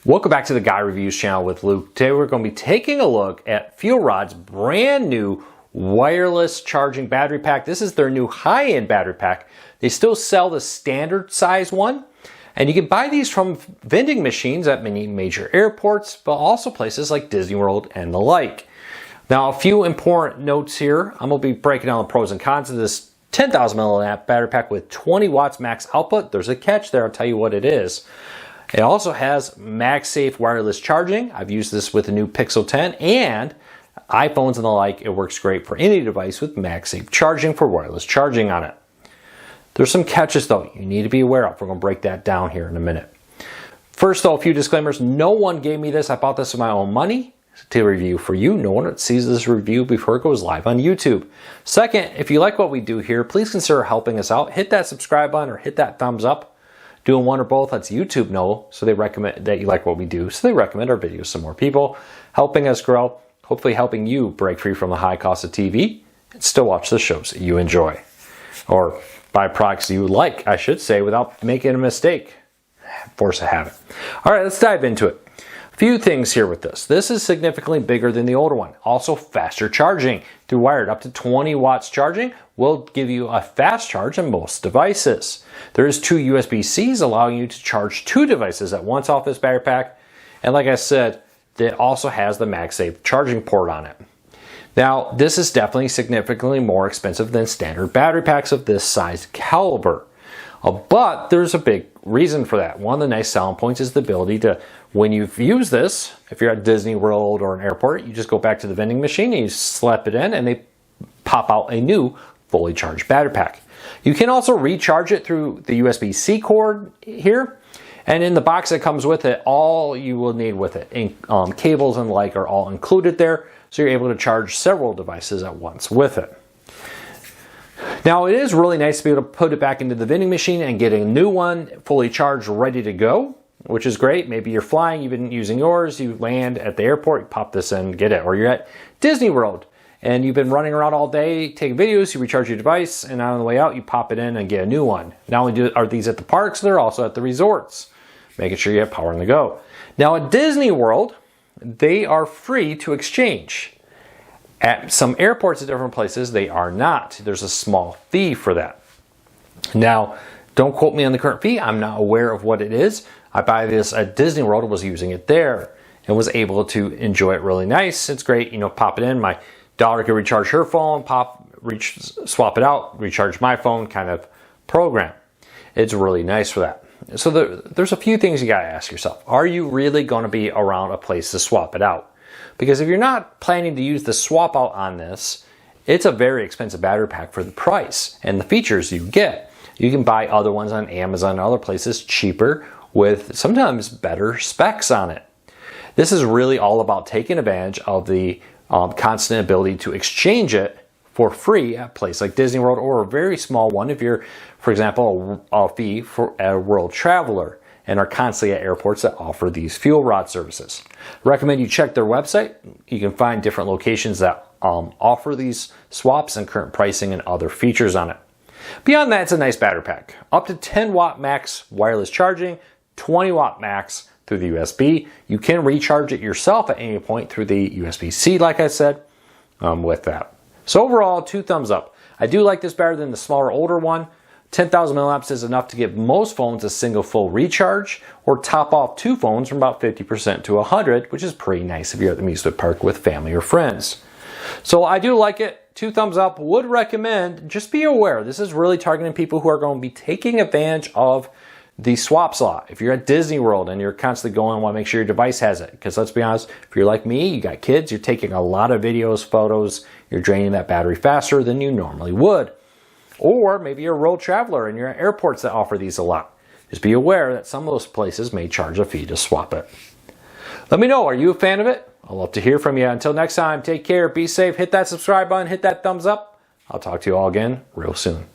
Welcome back to the Guy Reviews channel with Luke. Today we're going to be taking a look at FuelRod's brand new wireless charging battery pack. This is their new high-end battery pack. They still sell the standard size one, and you can buy these from vending machines at many major airports, but also places like Disney World and the like. Now, a few important notes here. I'm going to be breaking down the pros and cons of this 10,000 milliamp battery pack with 20 watts max output. There's a catch there. I'll tell you what it is. It also has MagSafe wireless charging. I've used this with the new Pixel 10 and iPhones and the like. It works great for any device with MagSafe charging for wireless charging on it. There's some catches though you need to be aware of. We're going to break that down here in a minute. First though, a few disclaimers. No one gave me this. I bought this with my own money to review for you. No one sees this review before it goes live on YouTube. Second, if you like what we do here, please consider helping us out. Hit that subscribe button or hit that thumbs up. Doing one or both lets YouTube know, so they recommend that you like what we do, so they recommend our videos to more people, helping us grow, hopefully helping you break free from the high cost of TV and still watch the shows that you enjoy. Or buy products you like, I should say, without making a mistake. Force of habit. All right, let's dive into it. A few things here with this. This is significantly bigger than the older one. Also faster charging. Through wired, up to 20 watts charging will give you a fast charge on most devices. There is two USB-Cs allowing you to charge two devices at once off this battery pack. And like I said, it also has the MagSafe charging port on it. Now, this is definitely significantly more expensive than standard battery packs of this size caliber. But there's a big reason for that. One of the nice selling points is the ability to, when you've used this, if you're at Disney World or an airport, you just go back to the vending machine and you slap it in and they pop out a new fully charged battery pack. You can also recharge it through the USB-C cord here. And in the box that comes with it, all you will need with it, cables and like are all included there. So you're able to charge several devices at once with it. Now it is really nice to be able to put it back into the vending machine and get a new one fully charged, ready to go, which is great. Maybe you're flying, you've been using yours, you land at the airport, you pop this in, get it. Or you're at Disney World and you've been running around all day, taking videos, you recharge your device, and on the way out, you pop it in and get a new one. Not only are these at the parks, they're also at the resorts, making sure you have power on the go. Now at Disney World, they are free to exchange. At some airports at different places, they are not. There's a small fee for that. Now, don't quote me on the current fee. I'm not aware of what it is. I buy this at Disney World and was using it there and was able to enjoy it really nice. It's great, you know, pop it in. My daughter can recharge her phone, swap it out, recharge my phone kind of program. It's really nice for that. So there's a few things you gotta ask yourself. Are you really gonna be around a place to swap it out? Because if you're not planning to use the swap out on this, it's a very expensive battery pack for the price and the features you get. You can buy other ones on Amazon and other places cheaper with sometimes better specs on it. This is really all about taking advantage of the constant ability to exchange it for free at a place like Disney World, or a very small one if you're, for example, a fee for a world traveler and are constantly at airports that offer these FuelRod services. I recommend you check their website. You can find different locations that offer these swaps and current pricing and other features on it. Beyond that, it's a nice battery pack. Up to 10 watt max wireless charging, 20 watt max through the USB. You can recharge it yourself at any point through the USB-C, like I said, with that. So overall, 2 thumbs up. I do like this better than the smaller, older one. 10,000 milliamps is enough to give most phones a single full recharge, or top off 2 phones from about 50% to 100, which is pretty nice if you're at the amusement park with family or friends. So I do like it. 2 thumbs up. Would recommend. Just be aware, this is really targeting people who are going to be taking advantage of the swap slot. If you're at Disney World and you're constantly going and want to make sure your device has it, because let's be honest, if you're like me, you got kids, you're taking a lot of videos, photos, you're draining that battery faster than you normally would. Or maybe you're a road traveler and you're at airports that offer these a lot. Just be aware that some of those places may charge a fee to swap it. Let me know, are you a fan of it? I'd love to hear from you. Until next time, take care, be safe, hit that subscribe button, hit that thumbs up. I'll talk to you all again real soon.